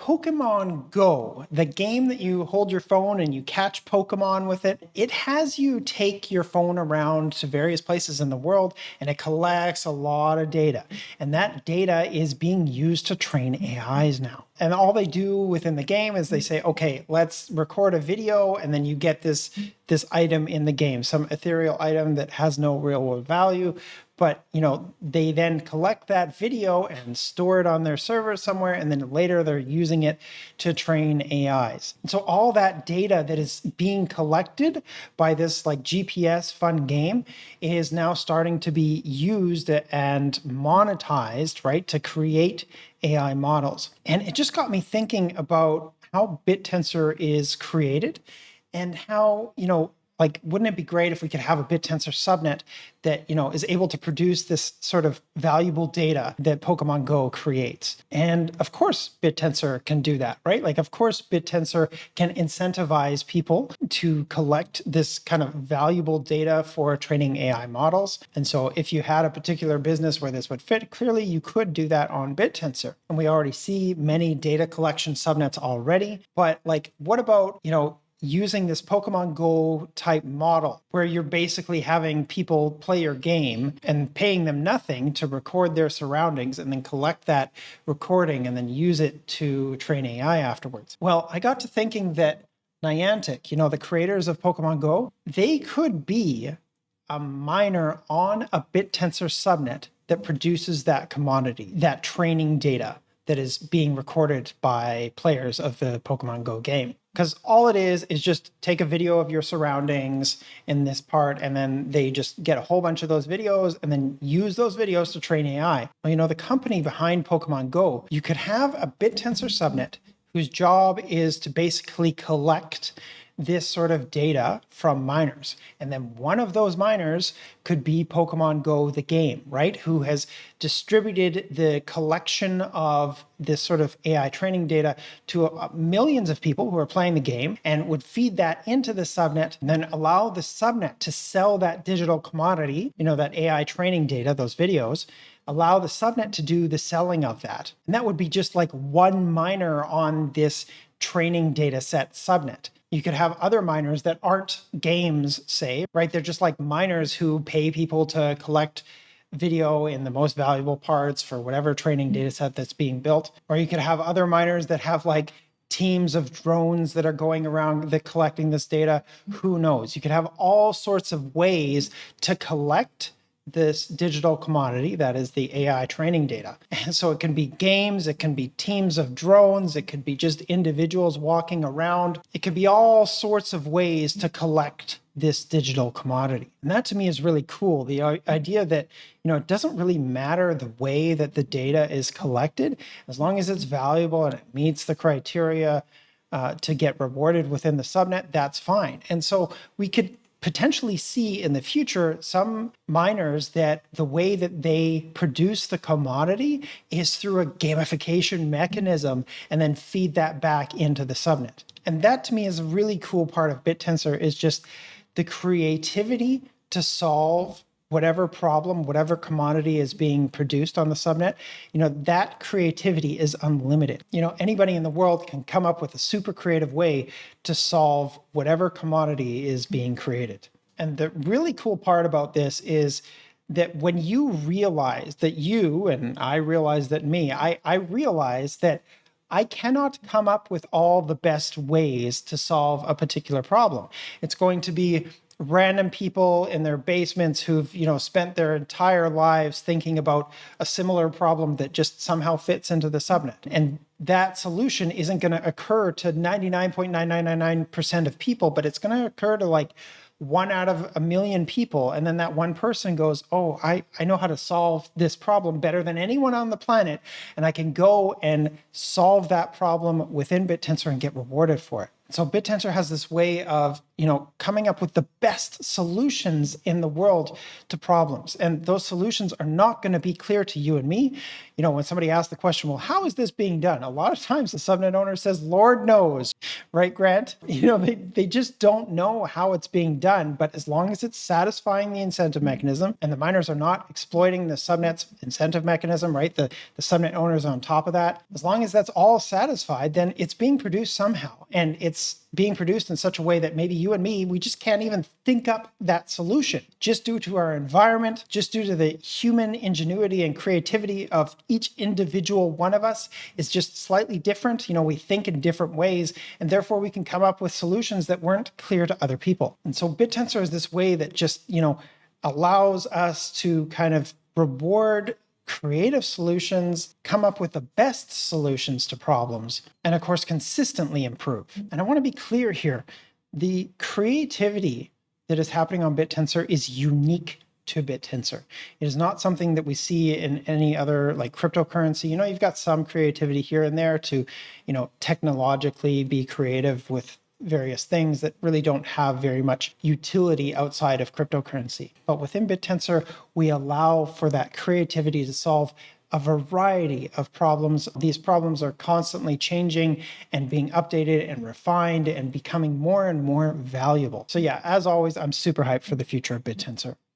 Pokemon Go, the game that you hold your phone and you catch Pokemon with it, it has you take your phone around to various places in the world and it collects a lot of data. And that data is being used to train AIs now. And all they do within the game is they say, okay, let's record a video, and then you get this item in the game, some ethereal item that has no real world value. But they then collect that video and store it on their server somewhere, and then later they're using it to train AIs. And so all that data that is being collected by this like GPS fun game is now starting to be used and monetized, right, to create AI models. And it just got me thinking about how Bittensor is created and how, like, wouldn't it be great if we could have a Bittensor subnet that, is able to produce this sort of valuable data that Pokemon Go creates? And of course, Bittensor can do that, right? Like, of course, Bittensor can incentivize people to collect this kind of valuable data for training AI models. And so if you had a particular business where this would fit, clearly you could do that on Bittensor. And we already see many data collection subnets already. But like, what about, using this Pokemon Go type model where you're basically having people play your game and paying them nothing to record their surroundings and then collect that recording and then use it to train AI afterwards? Well, I got to thinking that Niantic, the creators of Pokemon Go, they could be a miner on a Bittensor subnet that produces that commodity, that training data that is being recorded by players of the Pokemon Go game. Because all it is just take a video of your surroundings in this part, and then they just get a whole bunch of those videos and then use those videos to train AI. Well, the company behind Pokemon Go, you could have a Bittensor subnet whose job is to basically collect this sort of data from miners. And then one of those miners could be Pokemon Go, the game, right? Who has distributed the collection of this sort of AI training data to millions of people who are playing the game, and would feed that into the subnet and then allow the subnet to sell that digital commodity, that AI training data, those videos, allow the subnet to do the selling of that. And that would be just like one miner on this training data set subnet. You could have other miners that aren't games, say, right? They're just like miners who pay people to collect video in the most valuable parts for whatever training data set that's being built. Or you could have other miners that have like teams of drones that are going around that collecting this data. Who knows? You could have all sorts of ways to collect this digital commodity that is the AI training data. And so it can be games, it can be teams of drones, it could be just individuals walking around. It could be all sorts of ways to collect this digital commodity. And that to me is really cool. The idea that, it doesn't really matter the way that the data is collected, as long as it's valuable and it meets the criteria to get rewarded within the subnet, that's fine. And so we could potentially see in the future some miners that the way that they produce the commodity is through a gamification mechanism and then feed that back into the subnet. And that to me is a really cool part of Bittensor, is just the creativity to solve whatever problem, whatever commodity is being produced on the subnet. That creativity is unlimited. Anybody in the world can come up with a super creative way to solve whatever commodity is being created. And the really cool part about this is that when you realize that you, and I realize that me, I realize that I cannot come up with all the best ways to solve a particular problem. It's going to be random people in their basements who've spent their entire lives thinking about a similar problem that just somehow fits into the subnet. And that solution isn't going to occur to 99.9999% of people, but it's going to occur to like 1 out of a million people. And then that one person goes, oh, I know how to solve this problem better than anyone on the planet. And I can go and solve that problem within Bittensor and get rewarded for it. So Bittensor has this way of, coming up with the best solutions in the world to problems. And those solutions are not going to be clear to you and me. When somebody asks the question, well, how is this being done? A lot of times the subnet owner says, Lord knows, right, Grant? They just don't know how it's being done. But as long as it's satisfying the incentive mechanism and the miners are not exploiting the subnet's incentive mechanism, right? The subnet owners on top of that, as long as that's all satisfied, then it's being produced somehow. And it's being produced in such a way that maybe you and me, we just can't even think up that solution just due to our environment, just due to the human ingenuity and creativity of each individual one of us is just slightly different. We think in different ways, and therefore we can come up with solutions that weren't clear to other people. And so Bittensor is this way that just, allows us to kind of reward creative solutions, come up with the best solutions to problems, and of course, consistently improve. And I want to be clear here. The creativity that is happening on Bittensor is unique to Bittensor. It is not something that we see in any other like cryptocurrency. You've got some creativity here and there to, technologically be creative with various things that really don't have very much utility outside of cryptocurrency. But within Bittensor, we allow for that creativity to solve a variety of problems. These problems are constantly changing and being updated and refined and becoming more and more valuable. So yeah, as always, I'm super hyped for the future of Bittensor.